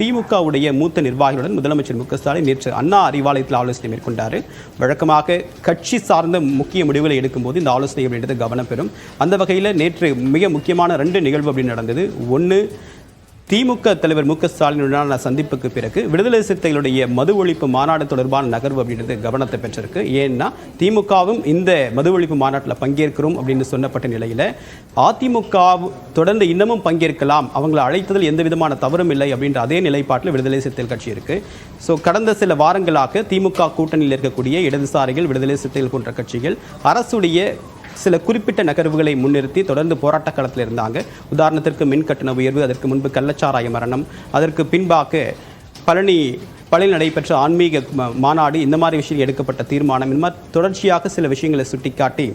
திமுகவுடைய மூத்த நிர்வாகிகளுடன் முதலமைச்சர் மு.க.ஸ்டாலின் நேற்று அண்ணா அறிவாலயத்தில் ஆலோசனை மேற்கொண்டார். வழக்கமாக கட்சி சார்ந்த முக்கிய முடிவுகளை எடுக்கும்போது இந்த ஆலோசனை அப்படின்றது கவனம் பெறும். அந்த வகையில் நேற்று மிக முக்கியமான 2 நிகழ்வு அப்படின்னு நடந்தது. ஒன்று, திமுக தலைவர் மு.க.ஸ்டாலினுடனான சந்திப்புக்கு பிறகு விடுதலை சிறுத்தைகளுடைய மது ஒழிப்பு மாநாடு தொடர்பான நகர்வு அப்படின்றது கவனத்தை பெற்றிருக்கு. ஏன்னா திமுகவும் இந்த மது ஒழிப்பு மாநாட்டில் பங்கேற்கிறோம் அப்படின்னு சொன்னப்பட்ட நிலையில் அதிமுக தொடர்ந்து இன்னமும் பங்கேற்கலாம், அவங்களை அழைத்ததில் எந்த விதமான தவறும் இல்லை அப்படின்ற அதே நிலைப்பாட்டில் விடுதலை சிறுத்தைகள் கட்சி இருக்கு. ஸோ கடந்த சில வாரங்களாக திமுக கூட்டணியில் இருக்கக்கூடிய இடதுசாரிகள், விடுதலை சிறுத்தைகள் போன்ற கட்சிகள் அரசுடைய சில குறிப்பிட்ட நகர்வுகளை முன்னிறுத்தி தொடர்ந்து போராட்ட களத்தில் இருந்தாங்க. உதாரணத்திற்கு மின் கட்டண உயர்வு, அதற்கு முன்பு கள்ளச்சாராய மரணம், அதற்கு பின்பாக பழனியில் நடைபெற்ற ஆன்மீக மாநாடு, இந்த மாதிரி விஷயங்கள் எடுக்கப்பட்ட தீர்மானம், இந்த மாதிரி தொடர்ச்சியாக சில விஷயங்களை சுட்டிக்காட்டி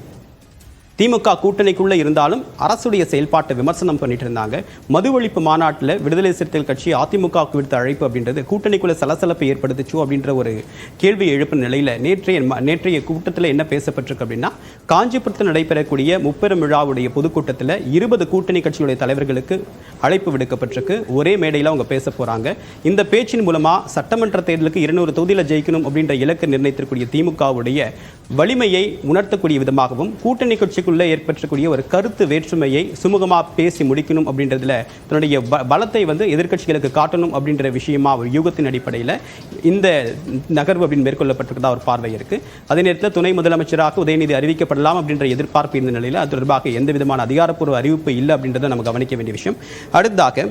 திமுக கூட்டணிக்குள்ளே இருந்தாலும் அரசுடைய செயல்பாட்டை விமர்சனம் பண்ணிட்டு இருந்தாங்க. மது ஒழிப்பு மாநாட்டில் விடுதலை சிறுத்தைகள் கட்சி அதிமுகவுக்கு விடுத்த அழைப்பு அப்படின்றது கூட்டணிக்குள்ளே சலசலப்பை ஏற்படுத்துச்சோ அப்படின்ற ஒரு கேள்வி எழுப்பும் நிலையில் நேற்றைய கூட்டத்தில் என்ன பேசப்பட்டிருக்கு அப்படின்னா, காஞ்சிபுரத்தில் நடைபெறக்கூடிய முப்பெரும் விழாவுடைய பொதுக்கூட்டத்தில் 20 கூட்டணி கட்சிகளுடைய தலைவர்களுக்கு அழைப்பு விடுக்கப்பட்டிருக்கு. ஒரே மேடையில் அவங்க பேச போகிறாங்க. இந்த பேச்சின் மூலமாக சட்டமன்ற தேர்தலுக்கு 200 தொகுதியில் ஜெயிக்கணும் அப்படின்ற இலக்கு நிர்ணயித்திருக்கூடிய திமுகவுடைய வலிமையை உணர்த்தக்கூடிய விதமாகவும் கூட்டணி கட்சிக்குள்ளே ஏற்பட்டக்கூடிய ஒரு கருத்து வேற்றுமையை சுமூகமாக பேசி முடிக்கணும் அப்படின்றதுல தன்னுடைய பலத்தை எதிர்க்கட்சிகளுக்கு காட்டணும் அப்படின்ற விஷயமா ஒரு யூகத்தின் அடிப்படையில் இந்த நகர்வு அப்படின்னு மேற்கொள்ளப்பட்டிருக்கிறதா ஒரு பார்வை இருக்கு. அதே நேரத்தில் துணை முதலமைச்சராக உதயநிதி அறிவிக்கப்படலாம் அப்படின்ற எதிர்பார்ப்பு இருந்த நிலையில் அது தொடர்பாக எந்த விதமான அதிகாரப்பூர்வ அறிவிப்பு இல்லை அப்படின்றத நம்ம கவனிக்க வேண்டிய விஷயம். அடுத்ததாக,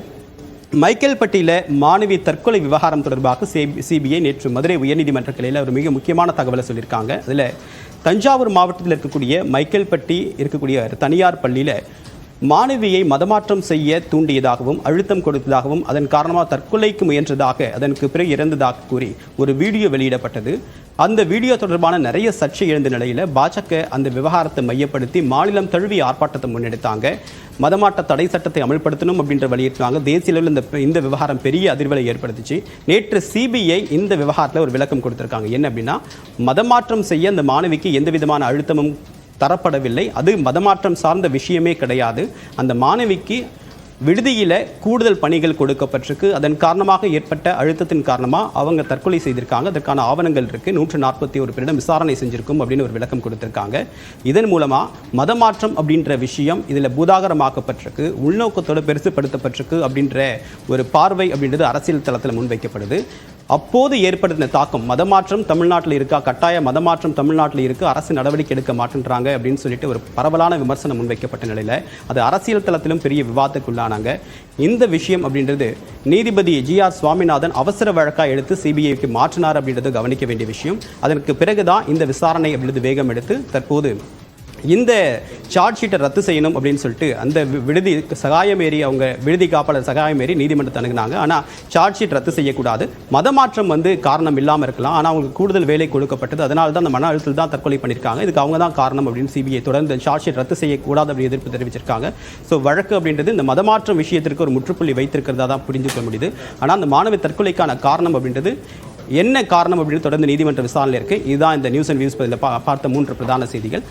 மைக்கேல்பட்டியில் மாணவி தற்கொலை விவகாரம் தொடர்பாக சிபிஐ நேற்று மதுரை உயர்நீதிமன்ற கிளையில் ஒரு மிக முக்கியமான தகவலை சொல்லியிருக்காங்க. அதில் தஞ்சாவூர் மாவட்டத்தில் இருக்கக்கூடிய மைக்கேல்பட்டி இருக்கக்கூடிய தனியார் பள்ளியில் மாணவியை மதமாற்றம் செய்ய தூண்டியதாகவும் அழுத்தம் கொடுத்ததாகவும் அதன் காரணமாக தற்கொலைக்கு முயன்றதாக அதற்கு பிறகு இறந்ததாக கூறி ஒரு வீடியோ வெளியிடப்பட்டது. அந்த வீடியோ தொடர்பான நிறைய சர்ச்சை எழுந்த நிலையில் பாஜக அந்த விவகாரத்தை மையப்படுத்தி மாநிலம் தழுவிய ஆர்ப்பாட்டத்தை முன்னெடுத்தாங்க. மதமாற்ற தடை சட்டத்தை அமல்படுத்தணும் அப்படின்ற வலியுறுத்தினாங்க. தேசிய அளவில் இந்த விவகாரம் பெரிய அதிர்வலை ஏற்படுத்திச்சு. நேற்று சிபிஐ இந்த விவகாரத்தில் ஒரு விளக்கம் கொடுத்திருக்காங்க. என்ன அப்படின்னா, மதமாற்றம் செய்ய அந்த மாணவிக்கு எந்த விதமான அழுத்தமும் தரப்படவில்லை, அது மதமாற்றம் சார்ந்த விஷயமே கிடையாது. அந்த மாணவிக்கு விடுதியில் கூடுதல் பணிகள் கொடுக்கப்பட்டிருக்கு, அதன் காரணமாக ஏற்பட்ட அழுத்தத்தின் காரணமாக அவங்க தற்கொலை செய்திருக்காங்க, அதற்கான ஆவணங்கள் இருக்குது, 141 பேரிடம் விசாரணை செஞ்சிருக்கும் அப்படின்னு ஒரு விளக்கம் கொடுத்திருக்காங்க. இதன் மூலமாக மதமாற்றம் அப்படின்ற விஷயம் இதில் பூதாகரமாக்கப்பட்டிருக்கு, உள்நோக்கத்தோடு பெருசுப்படுத்தப்பட்டிருக்கு அப்படின்ற ஒரு பார்வை அப்படின்றது அரசியல் தளத்தில் முன்வைக்கப்படுது. அப்போது ஏற்படுத்தின தாக்கம், மதமாற்றம் தமிழ்நாட்டில் இருக்கா, கட்டாய மதமாற்றம் தமிழ்நாட்டில் இருக்குது, அரசு நடவடிக்கை எடுக்க மாட்டேன்றாங்க அப்படின்னு சொல்லிட்டு ஒரு பரவலான விமர்சனம் முன்வைக்கப்பட்ட நிலையில் அது அரசியல் தளத்திலும் பெரிய விவாதத்துக்குள்ளானாங்க. இந்த விஷயம் அப்படின்றது நீதிபதி ஜி.ஆர். சுவாமிநாதன் அவசர வழக்காக எடுத்து சிபிஐக்கு மாற்றினார் அப்படின்றது கவனிக்க வேண்டிய விஷயம். அதற்கு பிறகுதான் இந்த விசாரணை அப்படின்றது வேகம் எடுத்து தற்போது இந்த சார்ஜ் ஷீட்டை ரத்து செய்யணும் அப்படின்னு சொல்லிட்டு அந்த விடுதி சகாயமேரி, அவங்க விடுதி காப்பாளர் சகாயமேரி நீதிமன்றத்தை அணுகுனாங்க. ஆனால் சார்ஜ் ஷீட் ரத்து செய்யக்கூடாது, மதமாற்றம் காரணம் இல்லாமல் இருக்கலாம், ஆனால் அவங்களுக்கு கூடுதல் வேலை கொடுக்கப்பட்டது, அதனால தான் அந்த மன அழுத்தத்தில் தான் தற்கொலை பண்ணியிருக்காங்க, இதுக்கு அவங்க தான் காரணம் அப்படின்னு சிபிஐ தொடர்ந்து சார்ஜ் ஷீட் ரத்து செய்யக்கூடாது அப்படி எதிர்ப்பு தெரிவிச்சிருக்காங்க. ஸோ வழக்கு அப்படின்றது இந்த மதமாற்றம் விஷயத்திற்கு ஒரு முற்றுப்புள்ளி வைத்திருக்கிறதா தான் புரிஞ்சுக்க முடியுது. ஆனால் அந்த மாணவி தற்கொலைக்கான காரணம் அப்படின்றது என்ன காரணம் அப்படின்னு தொடர்ந்து நீதிமன்ற விசாரணையில் இருக்குது. இதுதான் இந்த நியூஸ் அண்ட் வியூஸ் பார்த்த 3 பிரதான செய்திகள்.